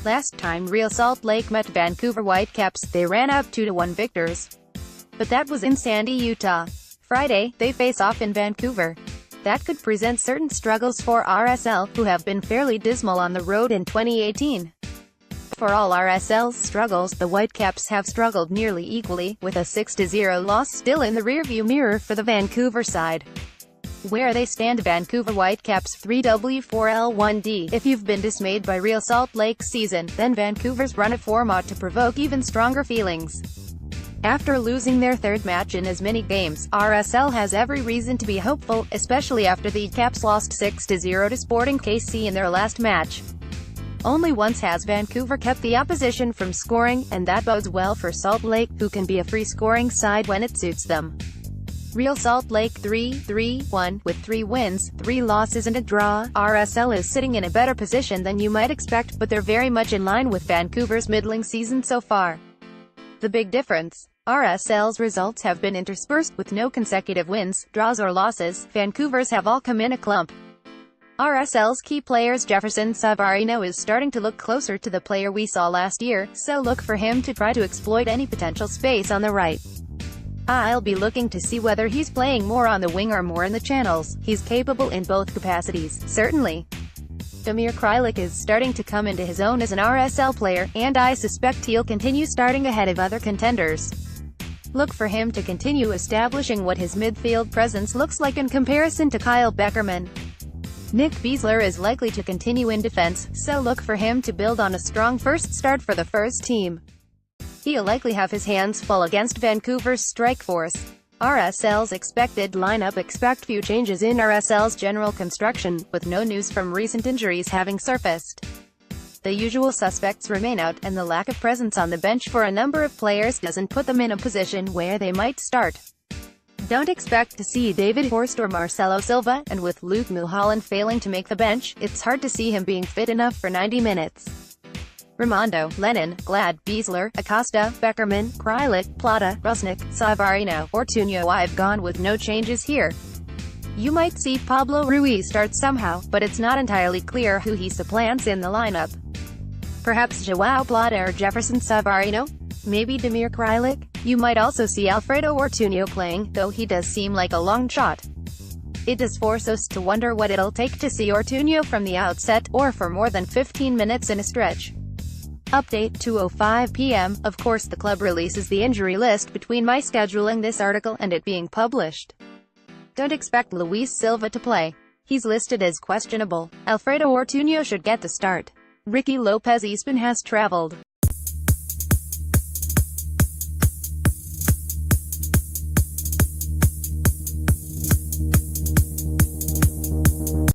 Last time Real Salt Lake met Vancouver Whitecaps, they ran out 2-1 victors. But that was in Sandy, Utah. Friday, they face off in Vancouver. That could present certain struggles for RSL, who have been fairly dismal on the road in 2018. For all RSL's struggles, the Whitecaps have struggled nearly equally, with a 6-0 loss still in the rearview mirror for the Vancouver side. Where they stand: Vancouver Whitecaps 3W4L1D. If you've been dismayed by Real Salt Lake's season, then Vancouver's run of form ought to provoke even stronger feelings. After losing their third match in as many games, RSL has every reason to be hopeful, especially after the Caps lost 6-0 to Sporting KC in their last match. Only once has Vancouver kept the opposition from scoring, and that bodes well for Salt Lake, who can be a free-scoring side when it suits them. Real Salt Lake 3-3-1, with 3 wins, 3 losses and a draw. RSL is sitting in a better position than you might expect, but they're very much in line with Vancouver's middling season so far. The big difference: RSL's results have been interspersed, with no consecutive wins, draws or losses. Vancouver's have all come in a clump. RSL's key players Jefferson Savarino is starting to look closer to the player we saw last year, so look for him to try to exploit any potential space on the right. I'll be looking to see whether he's playing more on the wing or more in the channels. He's capable in both capacities, certainly. Damir Kreilach is starting to come into his own as an RSL player, and I suspect he'll continue starting ahead of other contenders. Look for him to continue establishing what his midfield presence looks like in comparison to Kyle Beckerman. Nick Besler is likely to continue in defense, so look for him to build on a strong first start for the first team. He'll likely have his hands full against Vancouver's strike force. RSL's expected lineup: expect few changes in RSL's general construction, with no news from recent injuries having surfaced. The usual suspects remain out, and the lack of presence on the bench for a number of players doesn't put them in a position where they might start. Don't expect to see David Horst or Marcelo Silva, and with Luke Mulholland failing to make the bench, it's hard to see him being fit enough for 90 minutes. Raimondo, Lennon, Glad, Besler, Acosta, Beckerman, Kreilach, Plata, Rusnak, Savarino, Ortuño. I've gone with no changes here. You might see Pablo Ruiz start somehow, but it's not entirely clear who he supplants in the lineup. Perhaps Joao Plata or Jefferson Savarino? Maybe Damir Kreilach? You might also see Alfredo Ortuño playing, though he does seem like a long shot. It does force us to wonder what it'll take to see Ortuño from the outset, or for more than 15 minutes in a stretch. Update: 2:05 p.m. Of course the club releases the injury list between my scheduling this article and it being published. Don't expect Luis Silva to play. He's listed as questionable. Alfredo Ortuño should get the start. Ricky Lopez Eastman has traveled.